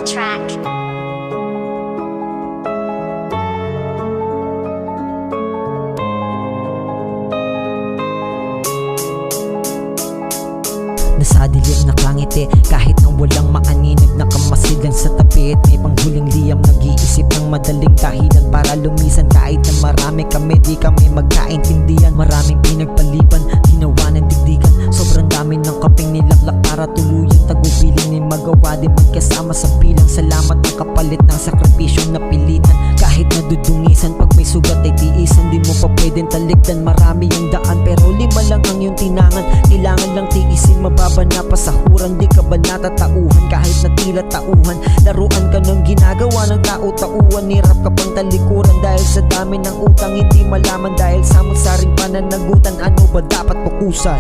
track. Nasa dilim nakangiti kahit nang walang maaninag, nakamasid lang sa tabi at may panghuling liyam, nag-iisip ng madaling dahilan para lumisan. Kahit na marami kami, di kami magkaintindihan. Maraming pinagpaliban, ginawa ng digdigan. Sobrang dami ng kaping nilaklak para tuluyan tagubilin ni magawa din magkasama sa bilang. Salamat ang kapalit ng sakripisyong napilitan. Kahit nadudungisan, pag may sugat ay tiisan. Di mo pa pwedeng talikdan, marami yung daan pero 5 lang ang iyong tinangan. Kailangan lang tiisin, mababa na pasahuran. Di ka ba natatauhan kahit na tila tauhan? Laruan ka ng ginagawa ng tao-tauhan. Hirap ka pang talikuran dahil sa dami ng utang. Hindi malaman dahil samot-saring pananagutan. Ano ba dapat pukusan?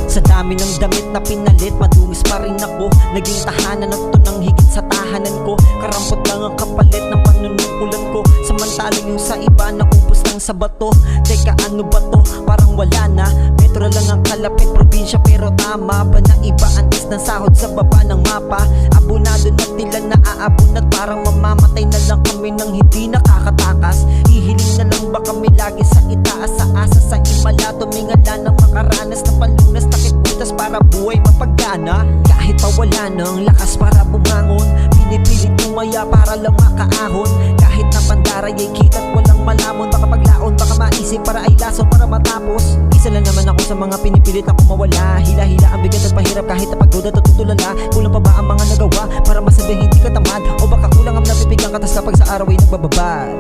Sa dami ng damit na pinalit, madungis pa rin ako. Naging tahanan at to ng higit sa tahanan ko. Karampot lang ang kapalit ng panunukulan ko. Samantalang yung sa iba naubos lang sa bato. Teka, ano ba to? Parang wala na. Metro lang ang kalapit, probinsya pero tama ba na iba? Antes ng sahod sa baba ng mapa. Abunado na tila na aabunat. Parang mamamatay na lang kami nang hindi nakakatakas. Hihiling na lang ba kami lagi sa itaas? Sa asa sa imala, tumingala ng makaranas na palunas. Butas para buhay mapagana. Kahit pa wala ng lakas para bumangon, pinipilit tumaya para lang makaahon. Kahit na pandaray ay kita't walang malamon. Baka paglaon, baka maisip para ay lason para matapos. Isa lang naman ako sa mga pinipilit na kumawala. Hila-hila ang bigat at pahirap kahit na pagduda at tutulala. Kulang pa ba ang mga nagawa para masabing hindi ka tamad? O baka kulang ang napipigang katas kapag sa araw ay nagbababad?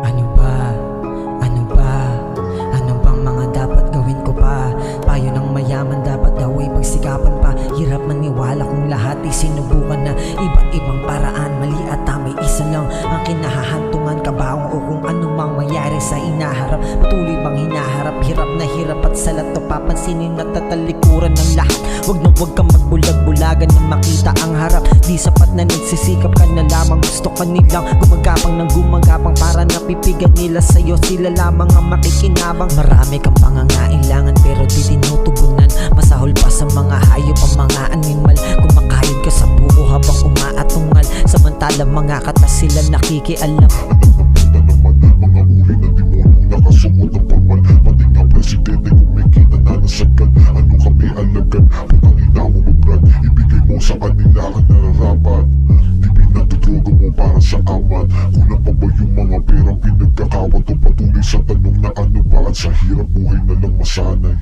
Ano ba? Ano ba? Ano bang mga dapat gawin ko pa? Payo ng mayaman dapat daw ay magsikapan pa. Hirap maniwala kung lahat ay sinubukan na. Iba't ibang paraan, mali at tama, isa lang ang kinahahantungan. Kabaong o kung anumang mangyari sa inaharap. Patuloy bang hinaharap, hirap na hirap at salat to papansinin at tatalikuran ng lahat. Wag na wag kang magbulag-bulagan na makita ang harap. Di sapat na nagsisikap ka na lamang. Gusto ka nilang gumagapang ng gumagapang para napipigan nila sa'yo. Sila lamang ang makikinabang. Marami kang pangangailangan pero di tinutugunan. Masahol pa sa mga hayop ang mga animal. Kumakayod ka sa buko habang umaatungal. Samantala mga katas sila nakikialam. Mga uri ng demonyo nakasuot ng pangman. Pati nga presidente kumikita na nasagad. Ano kami alagad? Putangina mo mabrad. Ibigay mo sa kanila ang nararapat. Di pinagdudroga mo para sa amat. Kulang pa ba yung mga perang pinagkakawat? O patuloy sa tanong na ano ba? At sa hirap buhay na lang masanay.